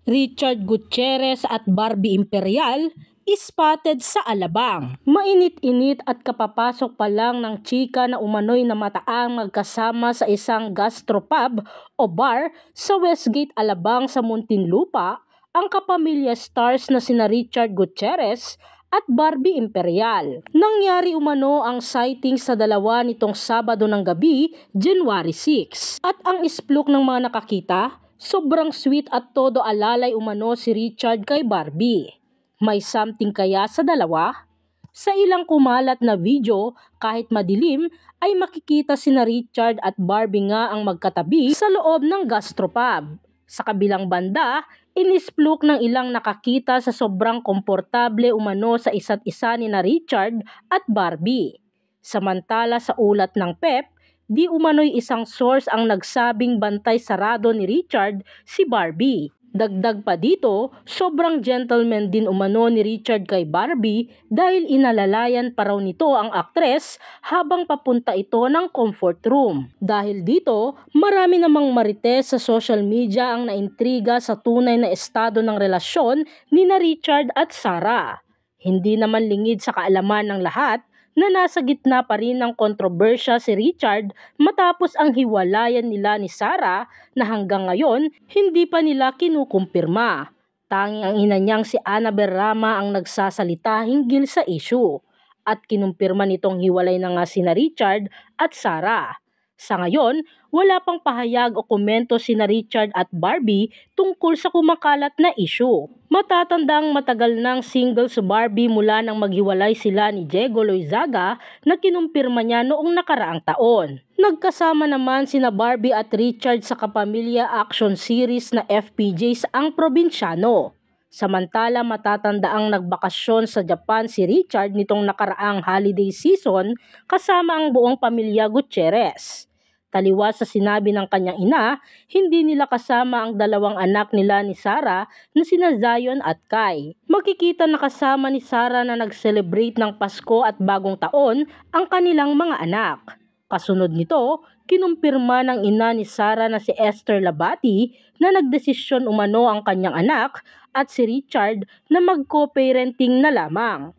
Richard Gutierrez at Barbie Imperial spotted sa Alabang. Mainit-init at kapapasok pa lang ng chika na umano'y namataang magkasama sa isang gastropub o bar sa Westgate, Alabang sa Muntinlupa ang kapamilya stars na sina Richard Gutierrez at Barbie Imperial. Nangyari umano ang sighting sa dalawa nitong Sabado ng gabi, January 6. At ang isplok ng mga nakakita, sobrang sweet at todo alalay umano si Richard kay Barbie. May something kaya sa dalawa? Sa ilang kumalat na video, kahit madilim, ay makikita sina Richard at Barbie nga ang magkatabi sa loob ng gastropub. Sa kabilang banda, inisplok ng ilang nakakita sa sobrang komportable umano sa isa't isa ni na Richard at Barbie. Samantala sa ulat ng PEP, di umano'y isang source ang nagsabing bantay sarado ni Richard si Barbie. Dagdag pa dito, sobrang gentleman din umano ni Richard kay Barbie dahil inalalayan pa raw nito ang aktres habang papunta ito ng comfort room. Dahil dito, marami namang marites sa social media ang naintriga sa tunay na estado ng relasyon ni na Richard at Sarah. Hindi naman lingid sa kaalaman ng lahat na nasa gitna pa rin ng kontrobersya si Richard matapos ang hiwalayan nila ni Sarah na hanggang ngayon hindi pa nila kinukumpirma. Tanging ang ina niyang si Annabel Rama ang nagsasalita hinggil sa issue at kinumpirma nitong hiwalay na nga sina Richard at Sarah. Sa ngayon, wala pang pahayag o komento sina Richard at Barbie tungkol sa kumakalat na issue. Matatandang matagal nang single si Barbie mula nang maghiwalay sila ni Diego Loizaga na kinumpirma niya noong nakaraang taon. Nagkasama naman sina Barbie at Richard sa kapamilya action series na FPJs Ang Probinsyano. Samantala matatandaang nagbakasyon sa Japan si Richard nitong nakaraang holiday season kasama ang buong pamilya Gutierrez. Taliwas sa sinabi ng kanyang ina, hindi nila kasama ang dalawang anak nila ni Sarah na sina Zion at Kai. Makikita na kasama ni Sarah na nag-celebrate ng Pasko at Bagong Taon ang kanilang mga anak. Kasunod nito, kinumpirma ng ina ni Sarah na si Esther Labati na nagdesisyon umano ang kanyang anak at si Richard na mag-co-parenting na lamang.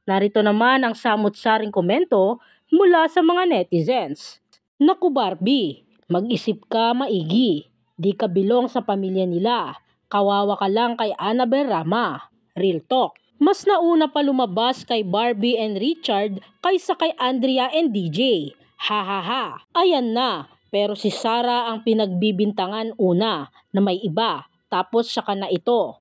Narito naman ang samut-saring komento mula sa mga netizens. Naku Barbie, mag-isip ka maigi. Di ka bilong sa pamilya nila. Kawawa ka lang kay Annabel Rama. Real talk. Mas nauna pa lumabas kay Barbie and Richard kaysa kay Andrea and DJ. Ha ha ha. Ayan na. Pero si Sarah ang pinagbibintangan una na may iba. Tapos saka na ito.